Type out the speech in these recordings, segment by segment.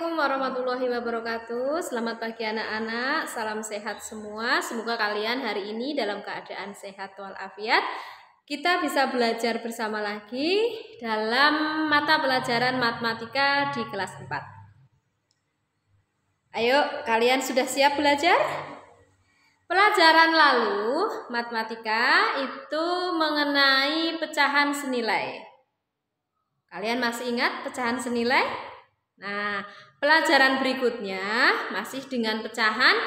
Assalamualaikum warahmatullahi wabarakatuh. Selamat pagi anak-anak, salam sehat semua. Semoga kalian hari ini dalam keadaan sehat walafiat. Kita bisa belajar bersama lagi dalam mata pelajaran matematika di kelas 4. Ayo, kalian sudah siap belajar? Pelajaran lalu, matematika itu mengenai pecahan senilai. Kalian masih ingat pecahan senilai? Nah, pelajaran berikutnya masih dengan pecahan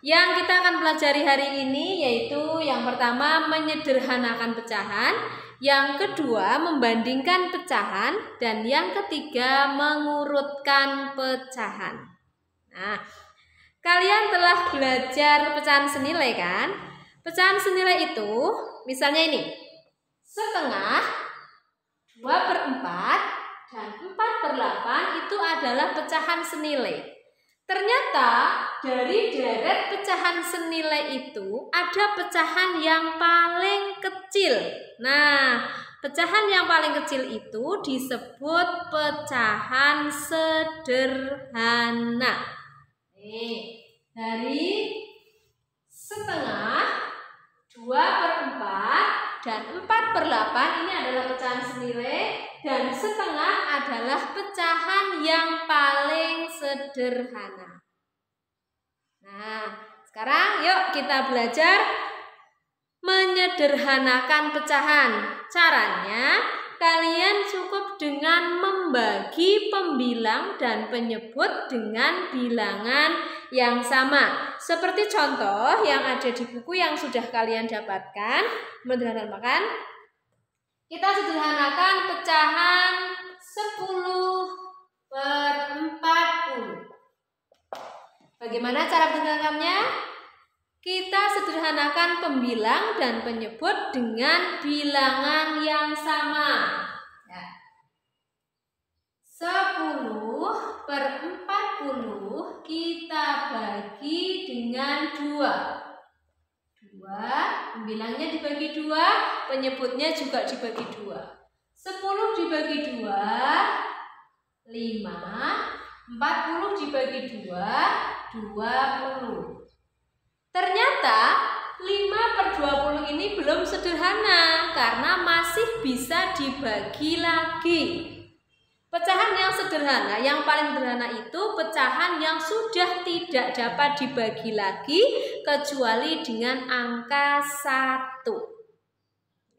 yang kita akan pelajari hari ini, yaitu yang pertama menyederhanakan pecahan, yang kedua membandingkan pecahan, dan yang ketiga mengurutkan pecahan. Nah, kalian telah belajar pecahan senilai kan? Pecahan senilai itu misalnya ini, setengah, 2/4, dan 4/8 itu adalah pecahan senilai. Ternyata dari deret pecahan senilai itu ada pecahan yang paling kecil. Nah, pecahan yang paling kecil itu disebut pecahan sederhana. Nih, dari setengah, 2/4, dan 4/8 ini adalah pecahan senilai, dan setengah adalah pecahan yang paling sederhana. Nah, sekarang yuk kita belajar menyederhanakan pecahan. Caranya, kalian cukup dengan membagi pembilang dan penyebut dengan bilangan yang sama. Seperti contoh yang ada di buku yang sudah kalian dapatkan. Menyederhanakan, kita sederhanakan pecahan 10/40. Bagaimana cara menyederhanakannya? Kita sederhanakan pembilang dan penyebut dengan bilangan yang sama. 10/40 kita bagi dengan 2. Pembilangnya dibagi 2, penyebutnya juga dibagi 2. 10 dibagi 2, 5. 40 dibagi 2, 20. Ternyata 5/20 ini belum sederhana karena masih bisa dibagi lagi. Pecahan yang sederhana, yang paling sederhana itu pecahan yang sudah tidak dapat dibagi lagi kecuali dengan angka 1.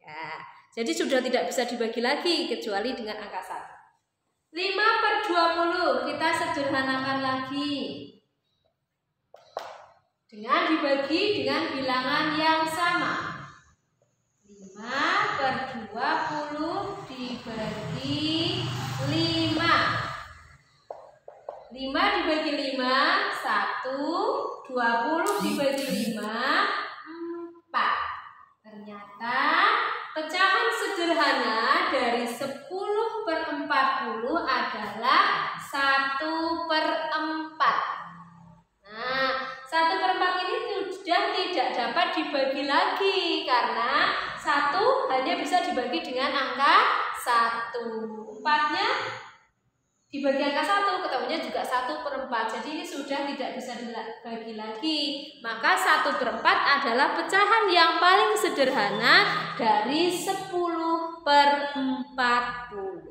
Ya, jadi sudah tidak bisa dibagi lagi kecuali dengan angka 1. 5/20 kita sederhanakan lagi dengan dibagi dengan bilangan yang sama. 5/20 dibagi 5. 5 dibagi 5, 1. 20 dibagi 5, 4. Ternyata pecahan sederhana dari 10/40 adalah 1/4. Nah, 1/4 ini sudah tidak dapat dibagi lagi karena 1 hanya bisa dibagi dengan angka 1. 4-nya dibagi angka 1, ketemunya juga 1/4. Jadi ini sudah tidak bisa dibagi lagi. Maka 1/4 adalah pecahan yang paling sederhana dari 10/40.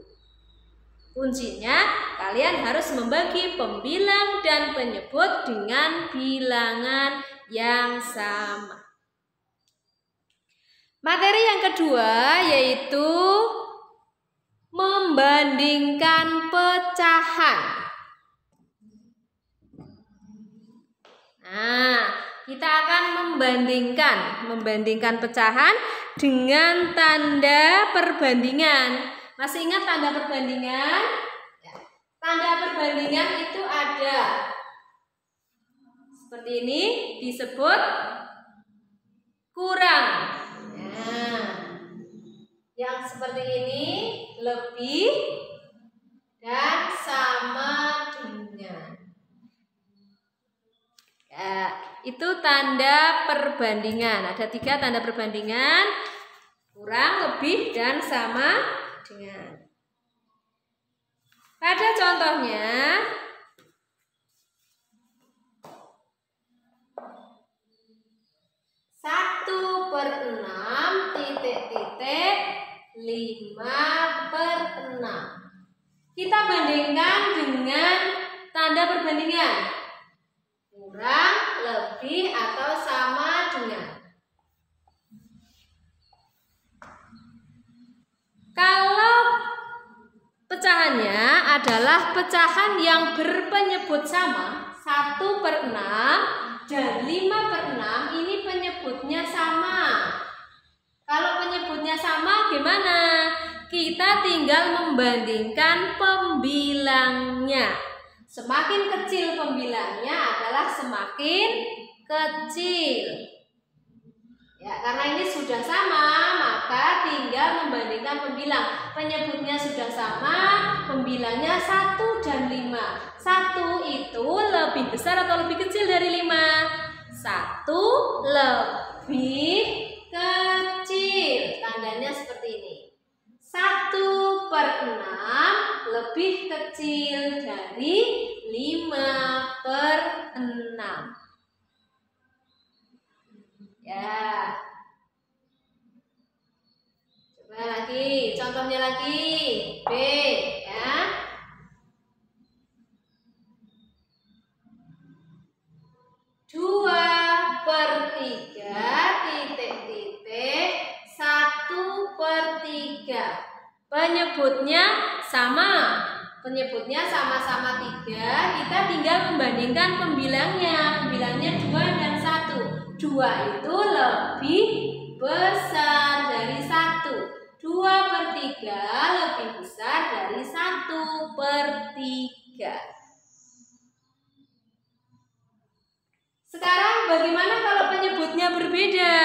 Kuncinya, kalian harus membagi pembilang dan penyebut dengan bilangan yang sama. Materi yang kedua yaitu membandingkan pecahan. Nah, kita akan membandingkan pecahan dengan tanda perbandingan. Masih ingat tanda perbandingan? Tanda perbandingan itu ada seperti ini, disebut kurang. Nah, yang seperti ini lebih dan sama dengan. Ya, itu tanda perbandingan. Ada 3 tanda perbandingan: kurang, lebih, dan sama dengan. Pada contohnya, bandingkan dengan tanda perbandingan. Kurang, lebih, atau sama dengan. Kalau pecahannya adalah pecahan yang berpenyebut sama, 1/6 dan 5/6, ini penyebutnya sama. Kalau penyebutnya sama gimana? Kita tinggal membandingkan pembilangnya. Semakin kecil pembilangnya adalah semakin kecil. Ya, karena ini sudah sama, maka tinggal membandingkan pembilang. Penyebutnya sudah sama, pembilangnya 1 dan 5. 1 itu lebih besar atau lebih kecil dari 5? 1 lebih kecil. Tandanya seperti ini. 1/6 lebih kecil dari 5/6. Ya. Coba lagi, contohnya lagi. B, ya. Dua per 3 titik-titik 1/3. Penyebutnya sama. Penyebutnya sama-sama 3. Kita tinggal membandingkan pembilangnya. Pembilangnya 2 dan 1. 2 itu lebih besar dari 1. 2/3 lebih besar dari 1/3. Sekarang bagaimana kalau penyebutnya berbeda?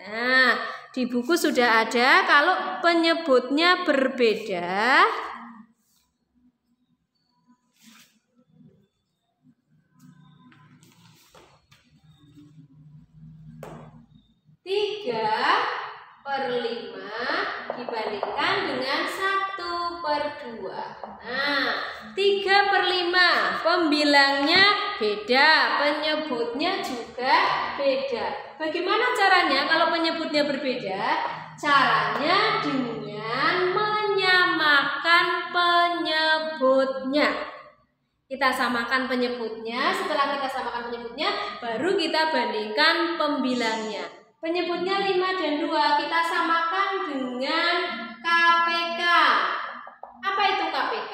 Nah, di buku sudah ada kalau penyebutnya berbeda. Tiga per 5 dibandingkan dengan 1/2. Nah, 3/5 pembilangnya beda, penyebutnya juga beda. Bagaimana caranya kalau penyebutnya berbeda? Caranya dengan menyamakan penyebutnya. Kita samakan penyebutnya, setelah kita samakan penyebutnya, baru kita bandingkan pembilangnya. Penyebutnya 5 dan 2, kita samakan dengan KPK. Apa itu KPK?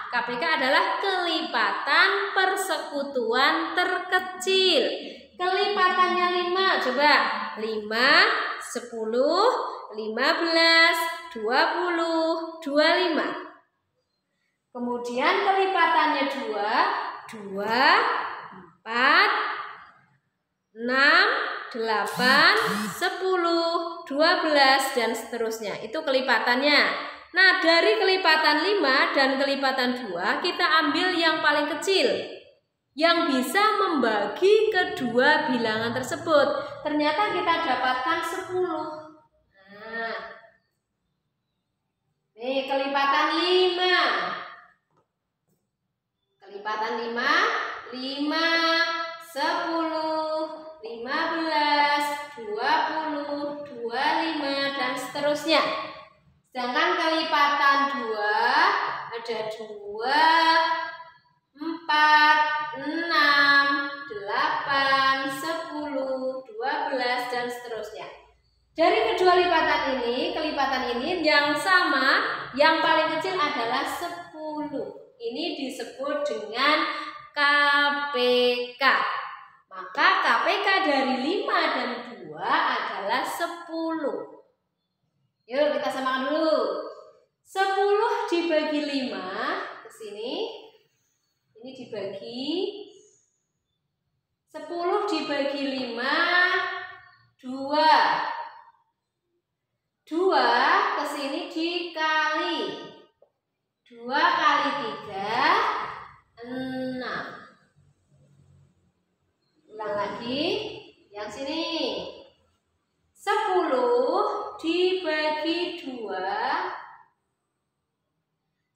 KPK adalah kelipatan persekutuan terkecil. Kelipatannya 5, coba 5, 10, 15, 20, 25. Kemudian kelipatannya 2, 4, 6, 8, 10, 12, dan seterusnya. Itu kelipatannya. Nah, dari kelipatan 5 dan kelipatan 2, kita ambil yang paling kecil, yang bisa membagi kedua bilangan tersebut. Ternyata kita dapatkan 10. Nah, nih kelipatan 5. Kelipatan 5, 10, 15, 20, 25, dan seterusnya. Sedangkan kelipatan 2 ada 2, 4, 6, 8, 10, 12, dan seterusnya. Dari kedua lipatan ini, kelipatan ini yang sama, yang paling kecil adalah 10. Ini disebut dengan KPK. Maka KPK dari 5 dan 2 adalah 10. Yuk kita samakan dulu. 10 dibagi 5 ke sini. Ini dibagi 10 dibagi 5 2. 2 ke sini dikali 2 kali 3 6. Ulang lagi yang sini. 10 dibagi 2.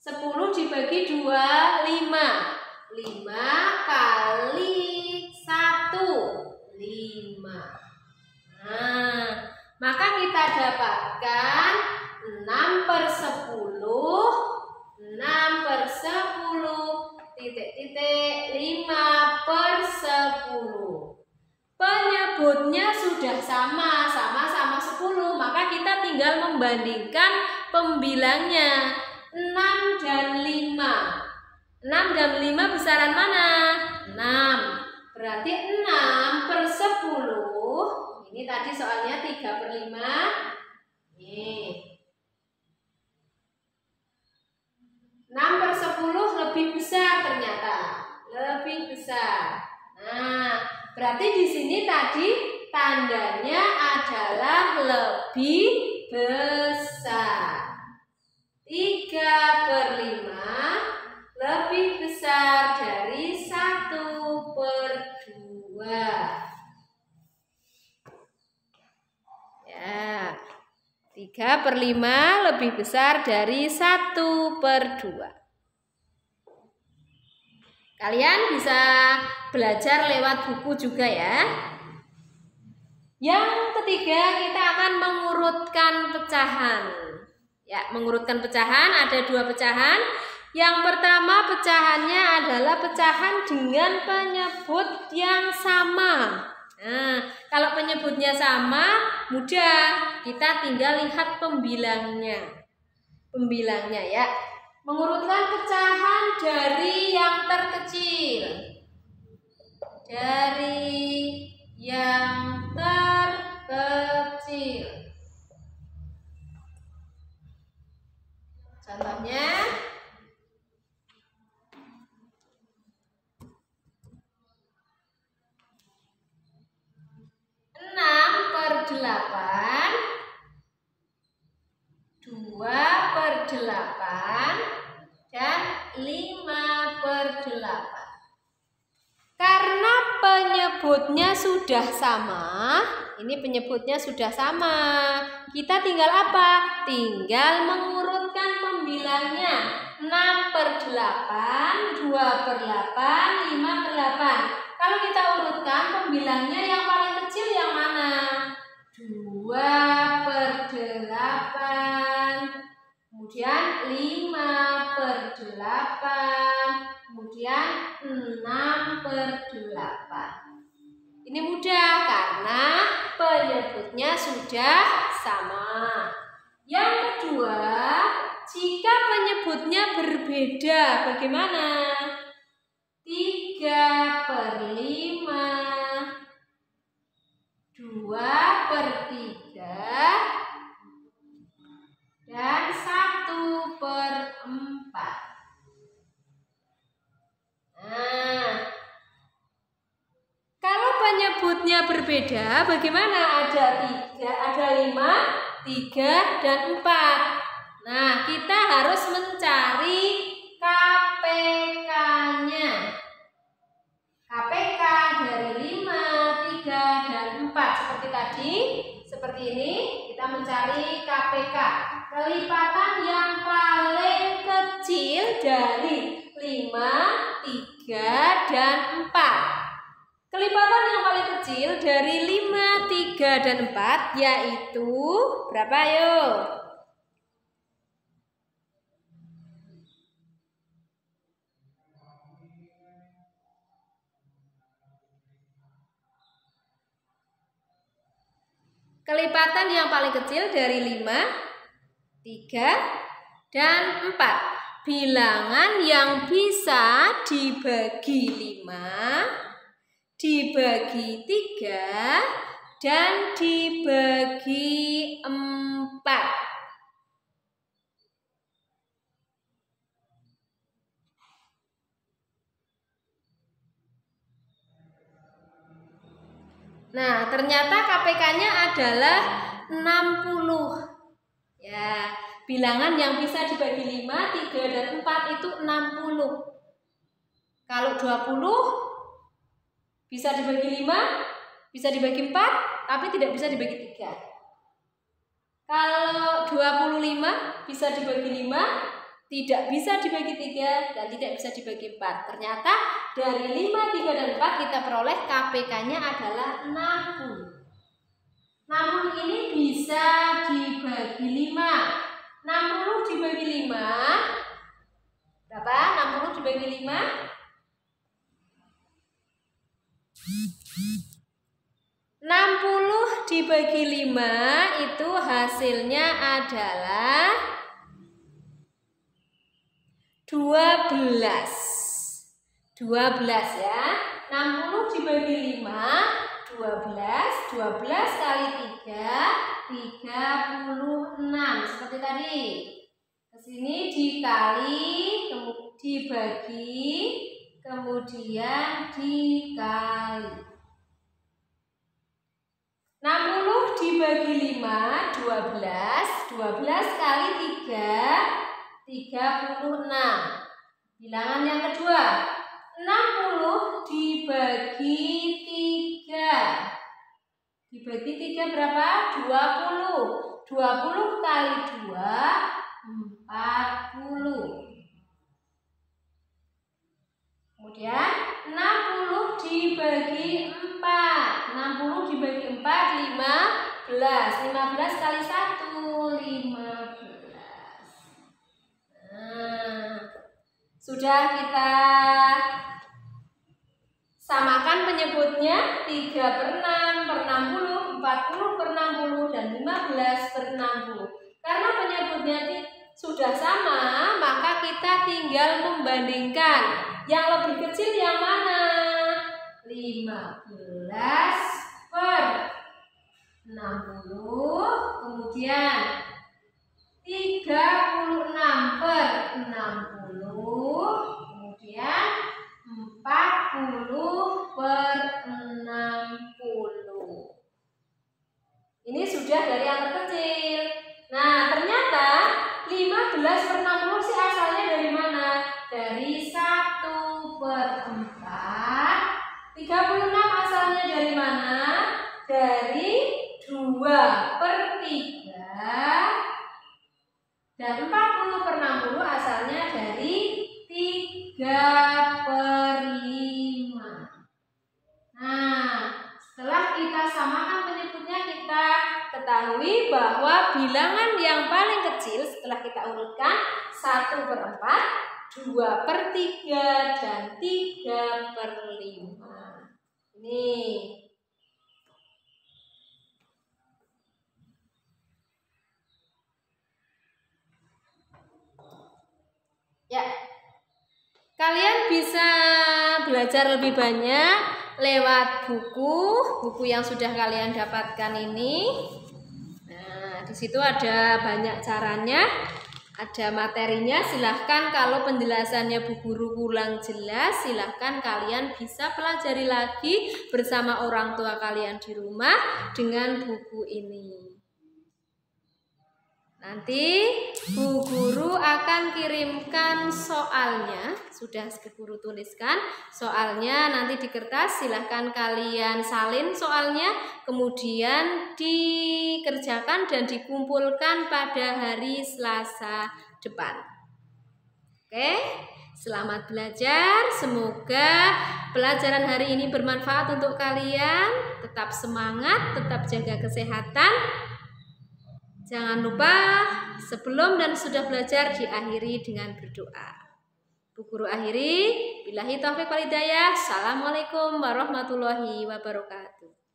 10 dibagi 2 5. 5 kali 1 5. Nah, maka kita dapatkan 6/10, 6/10, 5/10. Penyebutnya sudah sama 10, maka kita tinggal membandingkan pembilangnya 6 dan 5. 6 dan 5 besaran mana? 6. Berarti 6/10. Ini tadi soalnya 3/5. Nih. 6/10 lebih besar ternyata. Lebih besar. Nah, berarti di sini tadi tandanya adalah lebih besar. 3/5 lebih besar dari 1/2. Ya, 3/5 lebih besar dari 1/2. Kalian bisa belajar lewat buku juga ya. Yang ketiga, kita akan mengurutkan pecahan. Ya, mengurutkan pecahan ada 2 pecahan. Yang pertama pecahannya adalah pecahan dengan penyebut yang sama. Nah, kalau penyebutnya sama, mudah. Kita tinggal lihat pembilangnya. Pembilangnya ya. Mengurutkan pecahan dari yang terkecil. Dari yang terkecil. Contohnya 6/8, 2/8, dan 5/8. Karena penyebutnya sudah sama, ini penyebutnya sudah sama. Kita tinggal apa? Tinggal mengurutkan pembilangnya. 6/8, 2/8, 5/8. Kalau kita urutkan pembilangnya yang paling kecil yang mana? 2/8, kemudian 5/8, kemudian 6/8. Ini mudah karena penyebutnya sudah sama. Yang kedua, jika penyebutnya berbeda, bagaimana? 3/5, 2/3, dan 1/4. Nah, kalau penyebutnya berbeda, bagaimana? Ada 5, 3, dan 4. Nah, kita harus mencari KPK-nya. KPK dari 5, 3, dan 4. Seperti tadi, seperti ini, kita mencari KPK. Kelipatan yang paling kecil dari 5, 3, dan 4. Kelipatan yang paling kecil dari 5, 3, dan 4 yaitu berapa yuk? Kelipatan yang paling kecil dari 5, 3, dan 4. Bilangan yang bisa dibagi 5, dibagi 3, dan dibagi 4. Nah, ternyata KPK-nya adalah 60. Ya, bilangan yang bisa dibagi 5, 3, dan 4 itu 60. Kalau 20 bisa dibagi 5, bisa dibagi 4, tapi tidak bisa dibagi 3. Kalau 25 bisa dibagi 5, tidak bisa dibagi 3, dan tidak bisa dibagi 4. Ternyata dari 5, 3, dan 4 kita peroleh KPK-nya adalah 60. 60 ini bisa dibagi 5. 60 dibagi 5 Berapa? 60 dibagi 5? 60 dibagi 5 itu hasilnya adalah 12 ya. 60 dibagi 5 12 kali 3 36 seperti tadi. Kesini dikali, dibagi, kemudian dikali. 60 dibagi 5 12 kali 3 36. Bilangan yang kedua, 60 dibagi 3. Dibagi 3 berapa? 20. 20 kali 2 40. Kemudian 60 dibagi 4. 60 dibagi 4 15. 15 kali 1 15. Nah, sudah kita samakan penyebutnya 3/6 per 60, 40 per 60, dan 15 per 60. Karena penyebutnya sudah sama, maka kita tinggal membandingkan. Yang lebih kecil yang mana? 15 per 60, kemudian 36 per 60, kemudian 40 per 60. Ini sudah dari yang terkecil. Nah, ternyata 15 per 60 sih asalnya dari mana? Dari 1 per 4. 36 asalnya dari mana? Dari 2 per 3. Dan 40 per 60 asalnya dari 3 per 5. Nah, setelah kita samakan penyebutnya, kita ketahui bahwa bilangan yang paling kecil setelah kita urutkan 1 per 4, 2 per 3, dan 3 per 5. Ini. Ya, kalian bisa belajar lebih banyak lewat buku yang sudah kalian dapatkan ini. Nah, di situ ada banyak caranya, ada materinya. Silahkan kalau penjelasannya Bu Guru kurang jelas, silahkan kalian bisa pelajari lagi bersama orang tua kalian di rumah dengan buku ini. Nanti Bu Guru akan kirimkan soalnya, sudah Bu Guru tuliskan soalnya nanti di kertas, silahkan kalian salin soalnya, kemudian dikerjakan dan dikumpulkan pada hari Selasa depan. Oke, selamat belajar, semoga pelajaran hari ini bermanfaat untuk kalian. Tetap semangat, tetap jaga kesehatan. Jangan lupa sebelum dan sudah belajar diakhiri dengan berdoa. Bu Guru akhiri, billahi taufiq wal hidayah. Assalamualaikum warahmatullahi wabarakatuh.